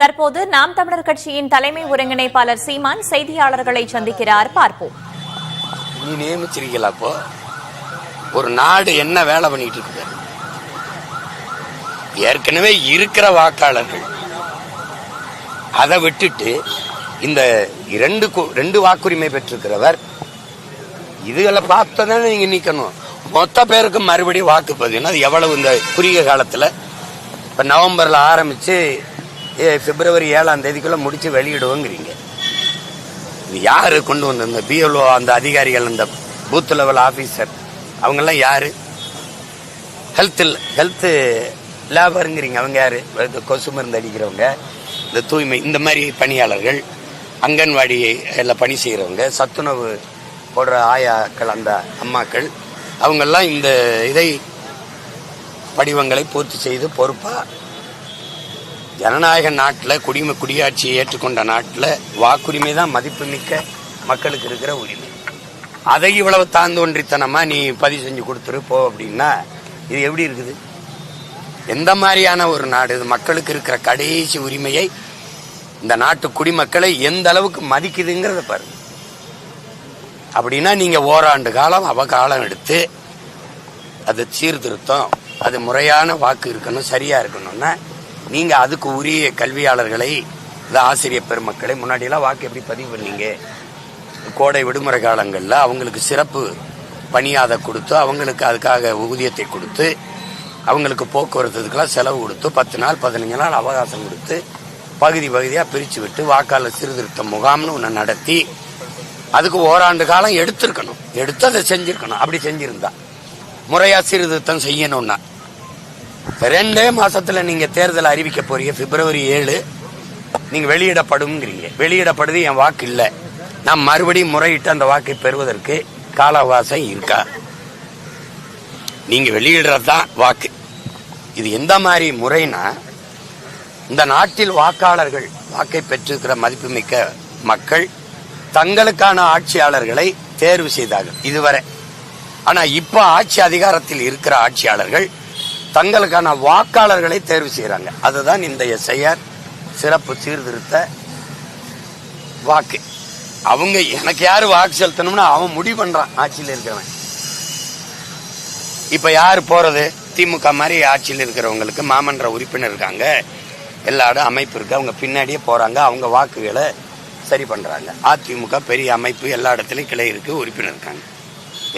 தற்போது நாம் தமிழர் கட்சியின் தலைமை ஒருங்கிணைப்பாளர் சீமான் செய்தியாளர்களை சந்திக்கிறார். பார்ப்போம். நீ நியமிச்சிருக்கல, அப்போ ஒரு நாடு என்ன வேலை பண்ணிட்டு இருக்கு? ஏற்கனவே இருக்கிற வாக்காளர்கள் அதை விட்டுட்டு இந்த ரெண்டு வாக்குரிமை பெற்றிருக்கிறவர் இதுகளை பார்த்ததானே நீங்க நீக்கணும். மொத்த பேருக்கு மறுபடியும் வாக்குப்பதிவு அது எவ்வளவு? இந்த குறுகிய காலத்துல இப்ப நவம்பர்ல ஆரம்பிச்சு பிப்ரவரி 7ஆம் தேதிக்குள்ள முடிச்சு வெளியிடுவோங்கிறீங்க. இது யாரு கொண்டு வந்த? இந்த பிஎல்ஓ அந்த அதிகாரிகள், அந்த பூத் லெவல் ஆபீசர், அவங்கெல்லாம் யாரு? ஹெல்த் லேபருங்கிறீங்க. அவங்க யாரு? கொசு மருந்து அடிக்கிறவங்க, இந்த தூய்மை இந்த மாதிரி பணியாளர்கள், அங்கன்வாடி எல்லாம் பணி செய்கிறவங்க, சத்துணவு போடுற ஆயாக்கள், அந்த அம்மாக்கள், அவங்கெல்லாம் இந்த இதை படிவங்களை பூர்த்தி செய்து பொறுப்பா ஜனநாயக நாட்டில் குடியாட்சியை ஏற்றுக்கொண்ட நாட்டில் வாக்குரிமை தான் மதிப்புமிக்க மக்களுக்கு இருக்கிற உரிமை. அதை இவ்வளவு தாந்தோன்றித்தனமா நீ பதிவு செஞ்சு கொடுத்துரு போ அப்படின்னா இது எப்படி இருக்குது? எந்த மாதிரியான ஒரு நாடு இது? மக்களுக்கு இருக்கிற கடைசி உரிமையை இந்த நாட்டு குடிமக்களை எந்த அளவுக்கு மதிக்குதுங்கிறத பாருங்க. அப்படின்னா நீங்க ஓராண்டு காலம் அவகாலம் எடுத்து அது சீர்திருத்தம், அது முறையான வாக்கு இருக்கணும், சரியா இருக்கணும்னா நீங்க அதுக்கு உரிய கல்வியாளர்களை, ஆசிரியர் பெருமக்களை, முன்னாடியெல்லாம் வாக்கு எப்படி பதிவு பண்ணீங்க? கோடை விடுமுறை காலங்களில் அவங்களுக்கு சிறப்பு பணியாத கொடுத்து, அவங்களுக்கு அதுக்காக ஊதியத்தை கொடுத்து, அவங்களுக்கு போக்குவரத்துக்கெல்லாம் செலவு கொடுத்து 10 நாள் 15 நாள் அவகாசம் கொடுத்து பகுதியாக பிரித்து விட்டு வாக்காளர் சீர்திருத்த முகாம்னு ஒன்று நடத்தி அதுக்கு ஓராண்டு காலம் எடுத்திருக்கணும். எடுத்து அதை செஞ்சிருக்கணும். அப்படி செஞ்சிருந்தா முறையா சீர்திருத்தம் செய்யணும்னா 2 மாசத்துல நீங்க தேர்தல் அறிவிக்க போறீங்க. பிப்ரவரி 7 நீங்க வெளியிடப்படும்ங்கிறீங்க. வெளியிடப்படுது, என் வாக்கு இல்லை, நான் மறுபடியும் முறையிட்டு அந்த வாக்கை பெறுவதற்கு கால அவகாசம் இருக்கா? நீங்க வெளியிடுறதுதான் வாக்கு. இது எந்த மாதிரி முறைனா, இந்த நாட்டில் வாக்காளர்கள், வாக்கை பெற்றிருக்கிற மதிப்புமிக்க மக்கள் தங்களுக்கான ஆட்சியாளர்களை தேர்வு செய்தார்கள் இதுவரை. ஆனா இப்ப ஆட்சி அதிகாரத்தில் இருக்கிற ஆட்சியாளர்கள் தங்களுக்கான வாக்காளர்களை தேர்வு செய்யறாங்க. அதுதான் இந்த எஸ்ஐஆர் சிறப்பு சீர்திருத்த வாக்கு. அவங்க எனக்கு யாரு வாக்கு செலுத்தணும்னு அவன் முடிவு பண்றான், ஆட்சியில் இருக்கிறவன். இப்ப யாரு போறது? திமுக மாதிரி ஆட்சியில் இருக்கிறவங்களுக்கு மாமன்ற உறுப்பினர் இருக்காங்க, எல்லா இடம் அமைப்பு இருக்கு, அவங்க பின்னாடியே போறாங்க, அவங்க வாக்குகளை சரி பண்றாங்க. அதிமுக பெரிய அமைப்பு, எல்லா இடத்துலயும் கிளை இருக்கு, உறுப்பினர் இருக்காங்க.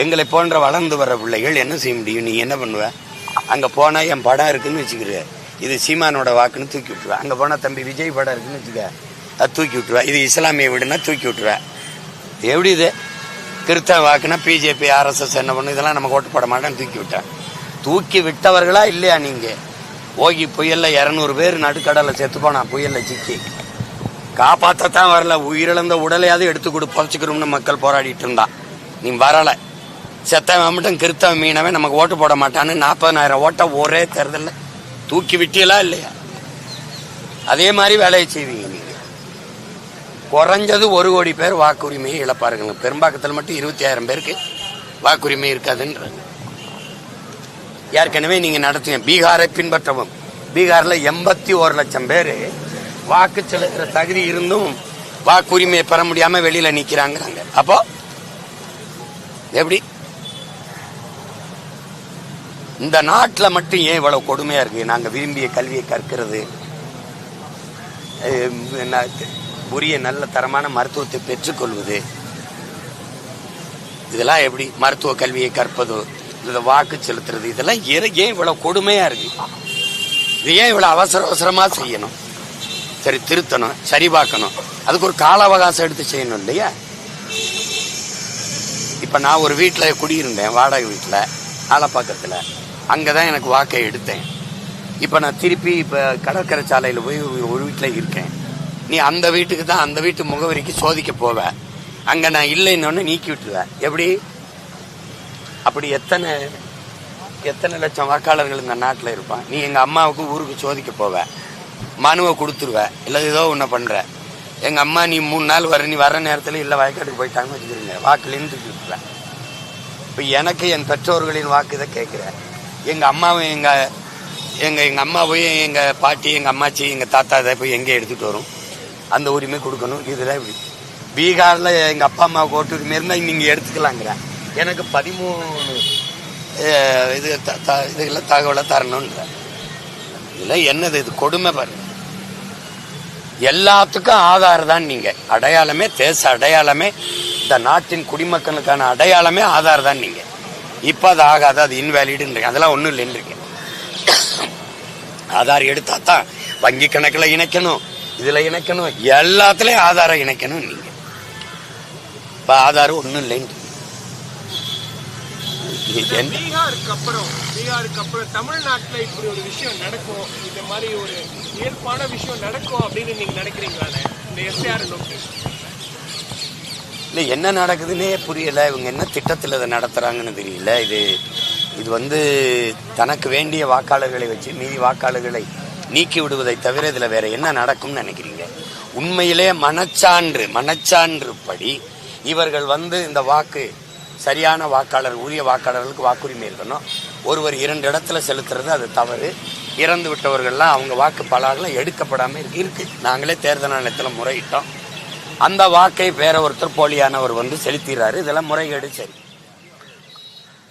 எங்களை போன்ற வளர்ந்து வர பிள்ளைகள் என்ன செய்ய முடியும்? நீ என்ன பண்ணுவ? அங்க போனா என் படம் இருக்குன்னு வச்சுக்கிற, இது சீமானோட வாக்குன்னு தூக்கி விட்டுருவேன். அங்க போனா தம்பி விஜய் படம் இருக்குன்னு வச்சுக்க, அது தூக்கி விட்டுருவேன். இது இஸ்லாமிய வீடுன்னா தூக்கி விட்டுருவேன். எப்படி இது? கிறிஸ்தவ வாக்குனா பிஜேபி RSS என்ன பண்ணு, இதெல்லாம் நமக்கு ஓட்டு போட மாட்டேன்னு தூக்கி விட்டேன். தூக்கி விட்டவர்களா இல்லையா நீங்க? ஓகி புயல்ல 200 பேர் நடுக்கடலை செத்து போனா, புயல்ல சிக்கி காப்பாத்தான் வரல. உயிரிழந்த உடலையாவது எடுத்து கொடு பறிச்சுக்கிறோம்னு மக்கள் போராடிட்டு இருந்தான். நீ வரல. செத்தவன் மட்டும் கிறிஸ்தவ மீனவே நமக்கு ஓட்டு போட மாட்டான்னு 40,000 ஓட்ட ஒரே தேர்தலில் தூக்கி விட்டீங்களா இல்லையா? அதே மாதிரி வேலையை செய்வீங்க நீங்க. குறைஞ்சது 1 கோடி பேர் வாக்குரிமையை இழப்பாருங்க. பெரும்பாக்கத்தில் மட்டும் 25,000 பேருக்கு வாக்குரிமை இருக்காதுன்றாங்க. ஏற்கனவே நீங்க நடத்துவீங்க. பீகாரை பின்பற்றவும். பீகார்ல 81 லட்சம் பேர் வாக்கு செலுத்துற தகுதி இருந்தும் வாக்குரிமையை பெற முடியாம வெளியில நிக்கிறாங்க. அப்போ எப்படி? இந்த நாட்டில் மட்டும் ஏன் இவ்வளவு கொடுமையா இருக்கு? நாங்க விரும்பிய கல்வியை கற்கிறது, உரிய நல்ல தரமான மருத்துவத்தை பெற்றுக்கொள்வது, இதெல்லாம் எப்படி? மருத்துவ கல்வியை கற்பது, இந்த வாக்கு செலுத்துறது, இதெல்லாம் ஏன் இவ்வளவு கொடுமையா இருக்கு? இது ஏன் இவ்வளவு அவசரமா செய்யணும்? சரி, திருத்தணும், சரி பார்க்கணும், அதுக்கு ஒரு கால அவகாசம் எடுத்து செய்யணும் இல்லையா? இப்ப நான் ஒரு வீட்டுல குடியிருந்தேன், வாடகை வீட்டுல ஆலப்பாக்கத்துல. அங்கதான் எனக்கு வாக்கை எடுத்தேன். இப்ப நான் திருப்பி இப்ப கடற்கரை சாலையில போய் ஒரு வீட்டுல இருக்கேன். நீ அந்த வீட்டுக்கு தான், அந்த வீட்டு முகவரிக்கு சோதிக்க போவ. அங்க நான் இல்லைன்னு நீக்கி விட்டுருவேன். எப்படி? அப்படி எத்தனை லட்சம் வாக்காளர்கள் இந்த நாட்டில் இருப்பான். நீ எங்க அம்மாவுக்கு ஊருக்கு சோதிக்க போவ, மனுவை கொடுத்துருவ, இல்லை ஏதோ ஒன்று பண்ற. எங்க அம்மா நீ 3 நாள் வர, நீ வர நேரத்தில் இல்லை வயக்காட்டுக்கு போயிட்டாங்கன்னு வச்சுக்கிறீங்க, வாக்குலேருந்து தூக்கி விட்டுருவேன். இப்போ எனக்கு என் பெற்றோர்களின் வாக்கு இதை கேட்குறேன். எங்க அம்மாவும் எங்க எங்க அம்மா போய் எங்க பாட்டி எங்க அம்மாச்சி எங்க தாத்தா இதை போய் எங்கே எடுத்துட்டு வரும், அந்த உரிமை கொடுக்கணும். இதுதான் இப்படி. பீகார்ல எங்க அப்பா அம்மாவுக்கு ஓட்டு உரிமை இருந்தா நீங்க எடுத்துக்கலாங்கிற, எனக்கு 13 இதுல தகவலை தரணும்ன்ற. இதுல என்னது இது கொடுமை பாருங்க. எல்லாத்துக்கும் ஆதார் தான் நீங்க. அடையாளமே தேச அடையாளமே, இந்த நாட்டின் குடிமக்களுக்கான அடையாளமே ஆதார் தான் நீங்க. இப்ப அது ஆகாது, அது இன்வேலிடுன்றீங்க. அதெல்லாம் ஒண்ணும் இல்லைன்றீங்க. ஆதார் எடுத்தா தான் வங்கி கணக்குல இணைக்கணும், இதுல இணைக்கணும், எல்லாத்துலயும் ஆதாரம் இணைக்கணும். நீங்க இப்ப ஆதார் ஒண்ணும் இல்லைன்னு பீகாருக்கு அப்புறம் தமிழ்நாட்டுல இப்படி ஒரு விஷயம் நடக்கும், இந்த மாதிரி ஒரு இயல்பான விஷயம் நடக்கும் அப்படின்னு நீங்க நினைக்கிறீங்களா? இந்த எஸ்ஐஆர் நோக்கி இல்ல என்ன நடக்குதுன்னே புரியல. இவங்க என்ன திட்டத்தில் இதை நடத்துறாங்கன்னு தெரியல. இது வந்து தனக்கு வேண்டிய வாக்காளர்களை வச்சு மீதி வாக்காளர்களை நீக்கி விடுவதை தவிர இதுல வேற என்ன நடக்கும்னு நினைக்கிறீங்க? உண்மையிலே மனச்சான்று படி இவர்கள் வந்து இந்த வாக்கு சரியான வாக்காளர், உரிய வாக்காளர்களுக்கு வாக்குரிமை இருக்கணும். ஒருவர் 2 இடத்துல செலுத்துறது அது தவறு. இறந்து விட்டவர்கள்லாம் அவங்க வாக்கு பலகெல்லாம் எடுக்கப்படாம இருக்கு. நாங்களே தேர்தல் ஆணையத்தில் முறையிட்டோம். அந்த வாக்கை வேற ஒருத்தர் போலியானவர் வந்து செலுத்துகிறாரு. இதெல்லாம் முறைகேடு. சரி,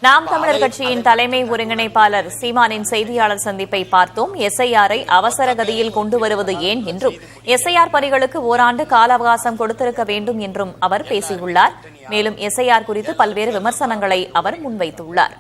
நாம் தமிழர் கட்சியின் தலைமை ஒருங்கிணைப்பாளர் சீமானின் செய்தியாளர் சந்திப்பை பார்த்தோம். எஸ்ஐஆரை அவசர கதியில் கொண்டு வருவது ஏன் என்றும், எஸ்ஐஆர் பணிகளுக்கு ஓராண்டு கால அவகாசம் கொடுத்திருக்க வேண்டும் என்றும் அவர் பேசியுள்ளார். மேலும் எஸ்ஐஆர் குறித்து பல்வேறு விமர்சனங்களை அவர் முன்வைத்துள்ளார்.